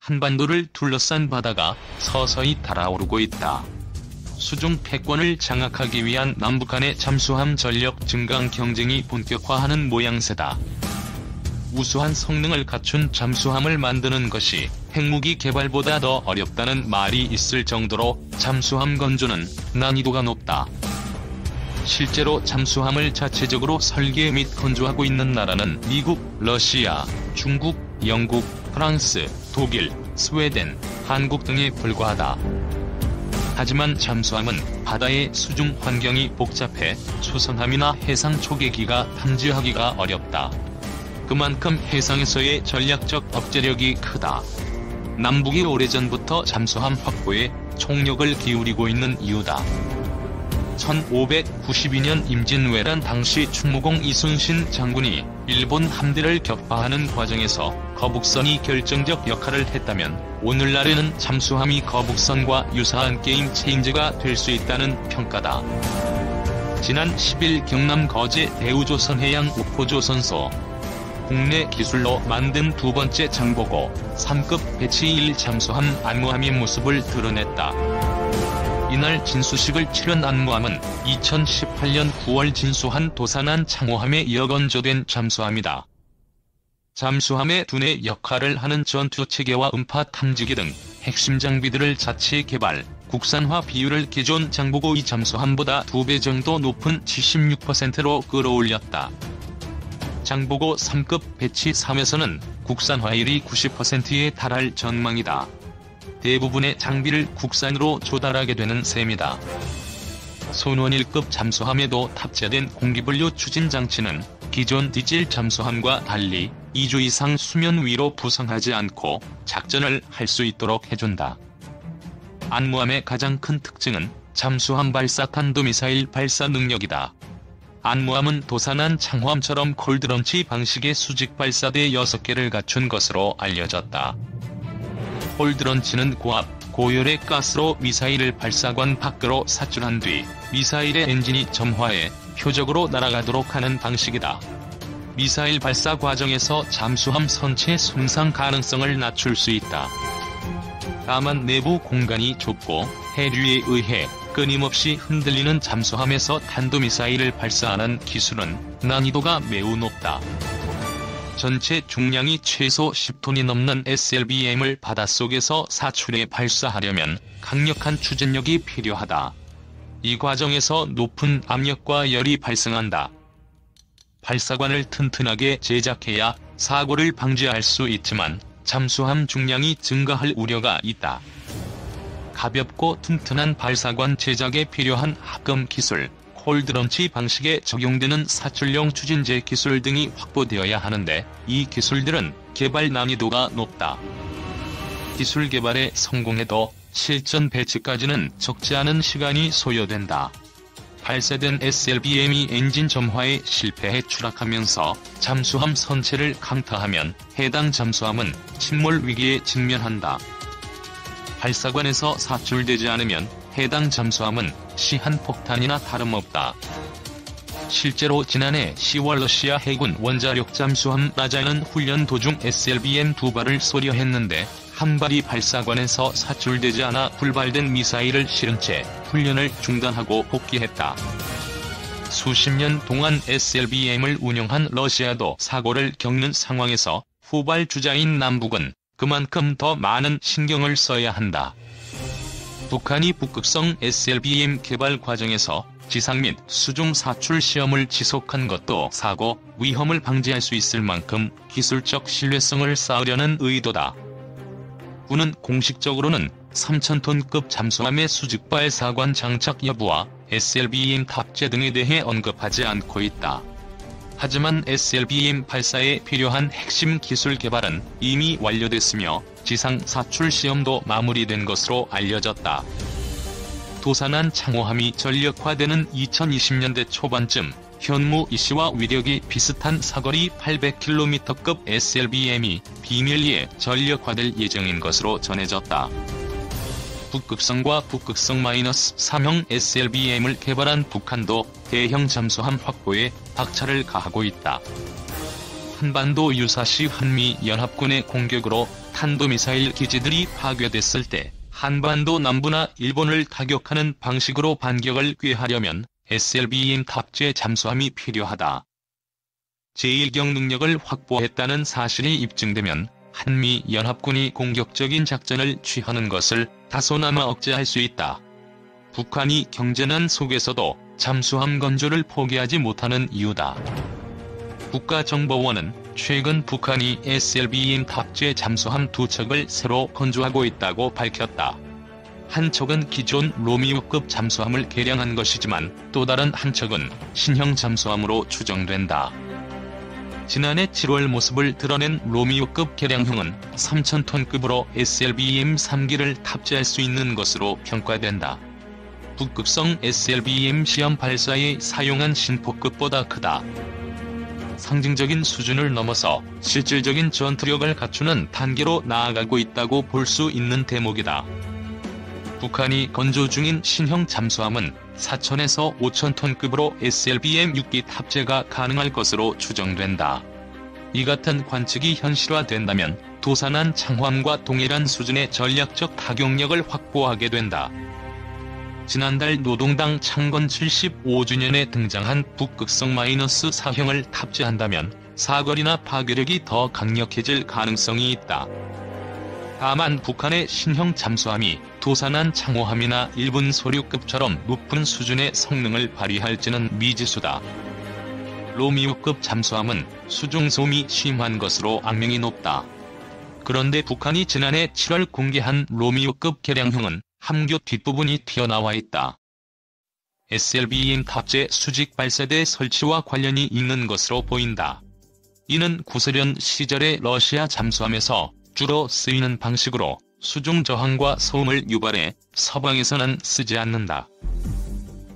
한반도를 둘러싼 바다가 서서히 달아오르고 있다. 수중 패권을 장악하기 위한 남북 간의 잠수함 전력 증강 경쟁이 본격화하는 모양새다. 우수한 성능을 갖춘 잠수함을 만드는 것이 핵무기 개발보다 더 어렵다는 말이 있을 정도로 잠수함 건조는 난이도가 높다. 실제로 잠수함을 자체적으로 설계 및 건조하고 있는 나라는 미국, 러시아, 중국, 영국, 프랑스, 독일, 스웨덴, 한국 등에 불과하다. 하지만 잠수함은 바다의 수중 환경이 복잡해 수선함이나 해상 초계기가 탐지하기가 어렵다. 그만큼 해상에서의 전략적 억제력이 크다. 남북이 오래전부터 잠수함 확보에 총력을 기울이고 있는 이유다. 1592년 임진왜란 당시 충무공 이순신 장군이 일본 함대를 격파하는 과정에서 거북선이 결정적 역할을 했다면 오늘날에는 잠수함이 거북선과 유사한 게임 체인저가 될 수 있다는 평가다. 지난 10일 경남 거제 대우조선해양 우포조선소 국내 기술로 만든 두 번째 장보고 3급 배치 1 잠수함 안무함의 모습을 드러냈다. 이날 진수식을 치른 안무함은 2018년 9월 진수한 도산한 창호함에 이어 건조된 잠수함이다. 잠수함의 두뇌 역할을 하는 전투체계와 음파 탐지기 등 핵심 장비들을 자체 개발, 국산화 비율을 기존 장보고 2 잠수함보다 2배 정도 높은 76%로 끌어올렸다. 장보고 3급 배치 3에서는 국산화율이 90%에 달할 전망이다. 대부분의 장비를 국산으로 조달하게 되는 셈이다. 손원 1급 잠수함에도 탑재된 공기분류 추진 장치는 기존 디젤 잠수함과 달리 2주 이상 수면 위로 부상하지 않고 작전을 할 수 있도록 해준다. 안무함의 가장 큰 특징은 잠수함 발사 탄도미사일 발사 능력이다. 안무함은 도산한 창호함처럼 콜드런치 방식의 수직 발사대 6개를 갖춘 것으로 알려졌다. 콜드런치는 고압, 고열의 가스로 미사일을 발사관 밖으로 사출한 뒤 미사일의 엔진이 점화해 표적으로 날아가도록 하는 방식이다. 미사일 발사 과정에서 잠수함 선체 손상 가능성을 낮출 수 있다. 다만 내부 공간이 좁고 해류에 의해 끊임없이 흔들리는 잠수함에서 탄도미사일을 발사하는 기술은 난이도가 매우 높다. 전체 중량이 최소 10톤이 넘는 SLBM을 바닷속에서 사출해 발사하려면 강력한 추진력이 필요하다. 이 과정에서 높은 압력과 열이 발생한다. 발사관을 튼튼하게 제작해야 사고를 방지할 수 있지만 잠수함 중량이 증가할 우려가 있다. 가볍고 튼튼한 발사관 제작에 필요한 합금 기술, 콜드런치 방식에 적용되는 사출용 추진제 기술 등이 확보되어야 하는데 이 기술들은 개발 난이도가 높다. 기술 개발에 성공해도 실전 배치까지는 적지 않은 시간이 소요된다. 발사된 SLBM이 엔진 점화에 실패해 추락하면서 잠수함 선체를 강타하면 해당 잠수함은 침몰 위기에 직면한다. 발사관에서 사출되지 않으면 해당 잠수함은 시한폭탄이나 다름없다. 실제로 지난해 10월 러시아 해군 원자력 잠수함 라자는 훈련 도중 SLBM 2발을 쏘려했는데 한 발이 발사관에서 사출되지 않아 불발된 미사일을 실은 채 훈련을 중단하고 복귀했다. 수십 년 동안 SLBM을 운영한 러시아도 사고를 겪는 상황에서 후발 주자인 남북은 그만큼 더 많은 신경을 써야 한다. 북한이 북극성 SLBM 개발 과정에서 지상 및 수중 사출 시험을 지속한 것도 사고 위험을 방지할 수 있을 만큼 기술적 신뢰성을 쌓으려는 의도다. 군은 공식적으로는 3,000톤급 잠수함의 수직 발사관 장착 여부와 SLBM 탑재 등에 대해 언급하지 않고 있다. 하지만 SLBM 발사에 필요한 핵심 기술 개발은 이미 완료됐으며 지상 사출 시험도 마무리된 것으로 알려졌다. 도산한 창호함이 전력화되는 2020년대 초반쯤 현무 이씨와 위력이 비슷한 사거리 800km급 SLBM이 비밀리에 전력화될 예정인 것으로 전해졌다. 북극성과 북극성-3형 SLBM을 개발한 북한도 대형 잠수함 확보에 박차를 가하고 있다. 한반도 유사시 한미연합군의 공격으로 탄도미사일 기지들이 파괴됐을 때 한반도 남부나 일본을 타격하는 방식으로 반격을 꾀하려면 SLBM 탑재 잠수함이 필요하다. 제1경 능력을 확보했다는 사실이 입증되면 한미연합군이 공격적인 작전을 취하는 것을 다소나마 억제할 수 있다. 북한이 경제난 속에서도 잠수함 건조를 포기하지 못하는 이유다. 국가정보원은 최근 북한이 SLBM 탑재 잠수함 2척을 새로 건조하고 있다고 밝혔다. 한 척은 기존 로미오급 잠수함을 개량한 것이지만 또 다른 한 척은 신형 잠수함으로 추정된다. 지난해 7월 모습을 드러낸 로미오급 개량형은 3,000톤급으로 SLBM 3기를 탑재할 수 있는 것으로 평가된다. 북극성 SLBM 시험 발사에 사용한 신포급보다 크다. 상징적인 수준을 넘어서 실질적인 전투력을 갖추는 단계로 나아가고 있다고 볼 수 있는 대목이다. 북한이 건조 중인 신형 잠수함은 4,000에서 5,000톤급으로 SLBM 6기 탑재가 가능할 것으로 추정된다. 이 같은 관측이 현실화된다면 도산한 창함과 동일한 수준의 전략적 타격력을 확보하게 된다. 지난달 노동당 창건 75주년에 등장한 북극성 -4형을 탑재한다면 사거리나 파괴력이 더 강력해질 가능성이 있다. 다만 북한의 신형 잠수함이 도산한 창호함이나 일본 소류급처럼 높은 수준의 성능을 발휘할지는 미지수다. 로미오급 잠수함은 수중소음이 심한 것으로 악명이 높다. 그런데 북한이 지난해 7월 공개한 로미오급 개량형은 함교 뒷부분이 튀어나와 있다. SLBM 탑재 수직 발사대 설치와 관련이 있는 것으로 보인다. 이는 구소련 시절의 러시아 잠수함에서 주로 쓰이는 방식으로 수중 저항과 소음을 유발해 서방에서는 쓰지 않는다.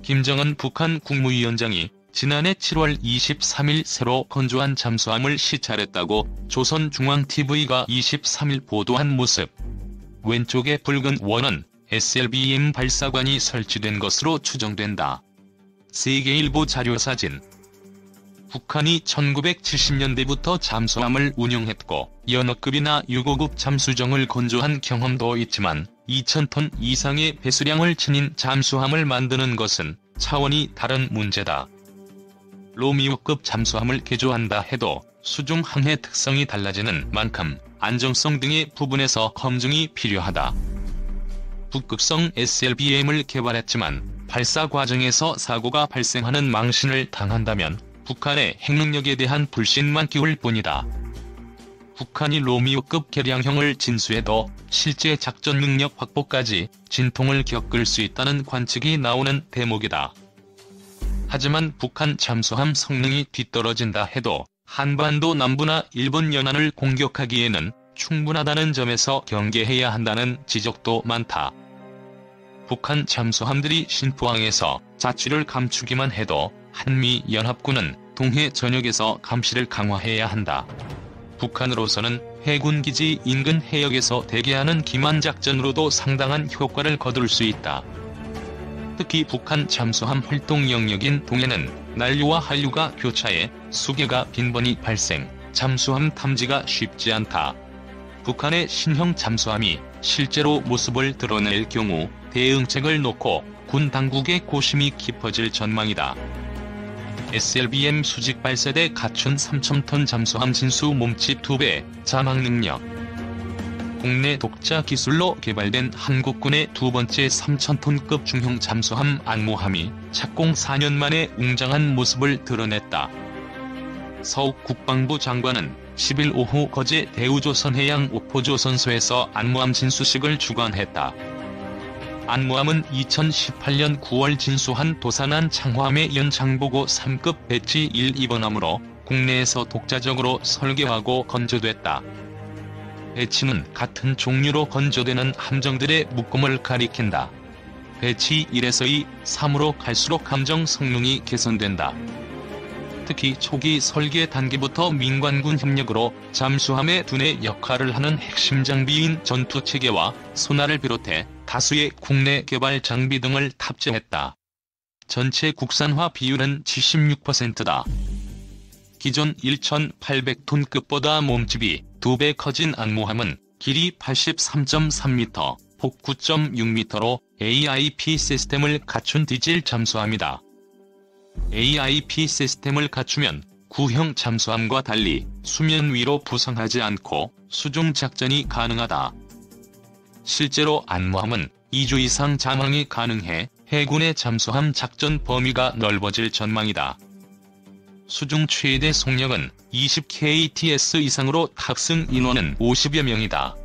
김정은 북한 국무위원장이 지난해 7월 23일 새로 건조한 잠수함을 시찰했다고 조선중앙TV가 23일 보도한 모습. 왼쪽의 붉은 원은 SLBM 발사관이 설치된 것으로 추정된다. 세계일보 자료사진. 북한이 1970년대부터 잠수함을 운용했고 연어급이나 유고급 잠수정을 건조한 경험도 있지만 2,000톤 이상의 배수량을 지닌 잠수함을 만드는 것은 차원이 다른 문제다. 로미오급 잠수함을 개조한다 해도 수중 항해 특성이 달라지는 만큼 안정성 등의 부분에서 검증이 필요하다. 북극성 SLBM을 개발했지만 발사 과정에서 사고가 발생하는 망신을 당한다면 북한의 핵능력에 대한 불신만 키울 뿐이다. 북한이 로미오급 개량형을 진수해도 실제 작전 능력 확보까지 진통을 겪을 수 있다는 관측이 나오는 대목이다. 하지만 북한 잠수함 성능이 뒤떨어진다 해도 한반도 남부나 일본 연안을 공격하기에는 충분하다는 점에서 경계해야 한다는 지적도 많다. 북한 잠수함들이 신포항에서 자취를 감추기만 해도 한미연합군은 동해 전역에서 감시를 강화해야 한다. 북한으로서는 해군기지 인근 해역에서 대기하는 기만작전으로도 상당한 효과를 거둘 수 있다. 특히 북한 잠수함 활동 영역인 동해는 난류와 한류가 교차해 수계가 빈번히 발생, 잠수함 탐지가 쉽지 않다. 북한의 신형 잠수함이 실제로 모습을 드러낼 경우 대응책을 놓고 군 당국의 고심이 깊어질 전망이다. SLBM 수직 발사대 갖춘 3,000톤 잠수함 진수 몸집 2배, 자막 능력. 국내 독자 기술로 개발된 한국군의 두 번째 3,000톤급 중형 잠수함 안모함이 착공 4년 만에 웅장한 모습을 드러냈다. 서욱 국방부 장관은 10일 오후 거제 대우조선해양 오포조선소에서 안모함 진수식을 주관했다. 안모함은 2018년 9월 진수한 도산한 창호함의 연장보고 3급 배치 1, 2번함으로 국내에서 독자적으로 설계하고 건조됐다. 배치는 같은 종류로 건조되는 함정들의 묶음을 가리킨다. 배치 1에서 2, 3으로 갈수록 함정 성능이 개선된다. 특히 초기 설계 단계부터 민관군 협력으로 잠수함의 두뇌 역할을 하는 핵심 장비인 전투체계와 소나를 비롯해 다수의 국내 개발 장비 등을 탑재했다. 전체 국산화 비율은 76%다. 기존 1,800톤급보다 몸집이 2배 커진 안무함은 길이 83.3m, 폭 9.6m로 AIP 시스템을 갖춘 디젤 잠수함이다. AIP 시스템을 갖추면 구형 잠수함과 달리 수면 위로 부상하지 않고 수중 작전이 가능하다. 실제로 안무함은 2주 이상 장항이 가능해 해군의 잠수함 작전 범위가 넓어질 전망이다. 수중 최대 속력은 20kts 이상으로 탑승 인원은 50여 명이다.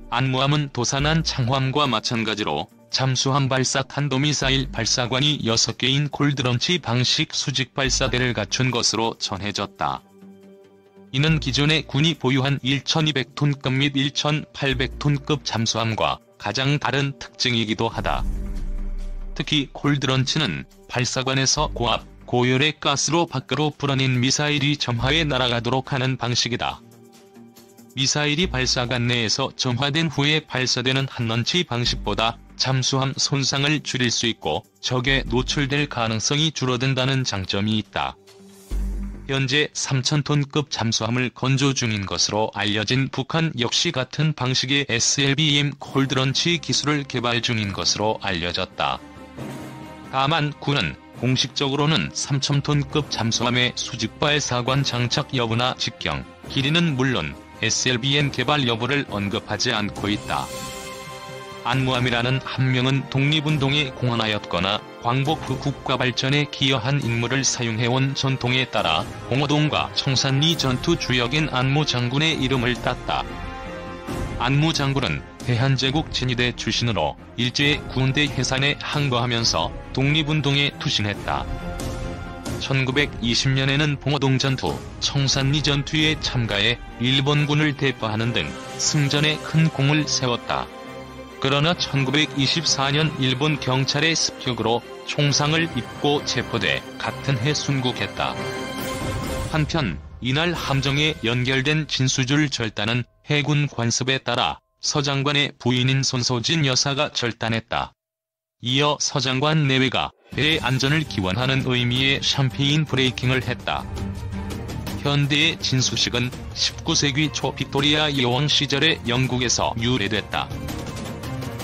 안무함은 도산한 창함과 마찬가지로 잠수함 발사 탄도미사일 발사관이 6개인 콜드런치 방식 수직 발사대를 갖춘 것으로 전해졌다. 이는 기존의 군이 보유한 1,200톤급 및 1,800톤급 잠수함과 가장 다른 특징이기도 하다. 특히 콜드런치는 발사관에서 고압, 고열의 가스로 밖으로 불어낸 미사일이 점화해 날아가도록 하는 방식이다. 미사일이 발사관 내에서 점화된 후에 발사되는 한런치 방식보다 잠수함 손상을 줄일 수 있고 적에 노출될 가능성이 줄어든다는 장점이 있다. 현재 3,000톤급 잠수함을 건조 중인 것으로 알려진 북한 역시 같은 방식의 SLBM 콜드런치 기술을 개발 중인 것으로 알려졌다. 다만 군은 공식적으로는 3,000톤급 잠수함의 수직 발사관 장착 여부나 직경, 길이는 물론 SLBM 개발 여부를 언급하지 않고 있다. 안무함이라는 함명은 독립운동에 공헌하였거나 광복 후 국가 발전에 기여한 인물을 사용해온 전통에 따라 봉오동과 청산리 전투 주역인 안무 장군의 이름을 땄다. 안무 장군은 대한제국 진위대 출신으로 일제의 군대 해산에 항거하면서 독립운동에 투신했다. 1920년에는 봉오동 전투, 청산리 전투에 참가해 일본군을 대파하는 등 승전에 큰功을 세웠다. 그러나 1924년 일본 경찰의 습격으로 총상을 입고 체포돼 같은 해 순국했다. 한편 이날 함정에 연결된 진수줄 절단은 해군 관습에 따라 서장관의 부인인 손소진 여사가 절단했다. 이어 서장관 내외가 배의 안전을 기원하는 의미의 샴페인 브레이킹을 했다. 현대의 진수식은 19세기 초 빅토리아 여왕 시절에 영국에서 유래됐다.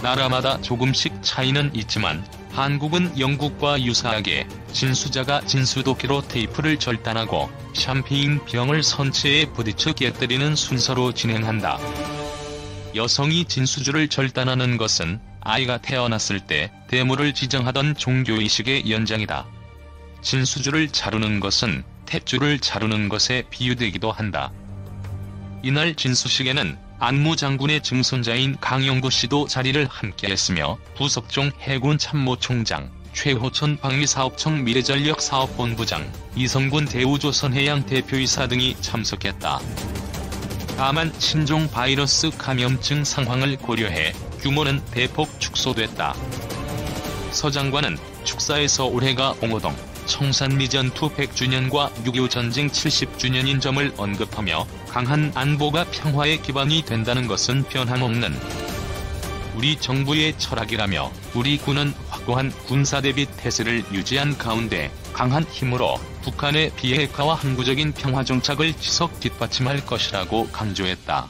나라마다 조금씩 차이는 있지만 한국은 영국과 유사하게 진수자가 진수도끼로 테이프를 절단하고 샴페인 병을 선체에 부딪혀 깨뜨리는 순서로 진행한다. 여성이 진수줄을 절단하는 것은 아이가 태어났을 때 대물을 지정하던 종교의식의 연장이다. 진수줄을 자르는 것은 탯줄을 자르는 것에 비유되기도 한다. 이날 진수식에는 안무 장군의 증손자인 강영구 씨도 자리를 함께했으며 부석종 해군 참모총장, 최호천 방위사업청 미래전력사업본부장, 이성군 대우조선해양 대표이사 등이 참석했다. 다만 신종 바이러스 감염증 상황을 고려해 규모는 대폭 축소됐다. 서 장관은 축사에서 올해가 봉오동, 청산리 전투 100주년과 6.25 전쟁 70주년인 점을 언급하며 강한 안보가 평화의 기반이 된다는 것은 변함없는 우리 정부의 철학이라며 우리 군은 확고한 군사대비 태세를 유지한 가운데 강한 힘으로 북한의 비핵화와 항구적인 평화 정착을 지속 뒷받침할 것이라고 강조했다.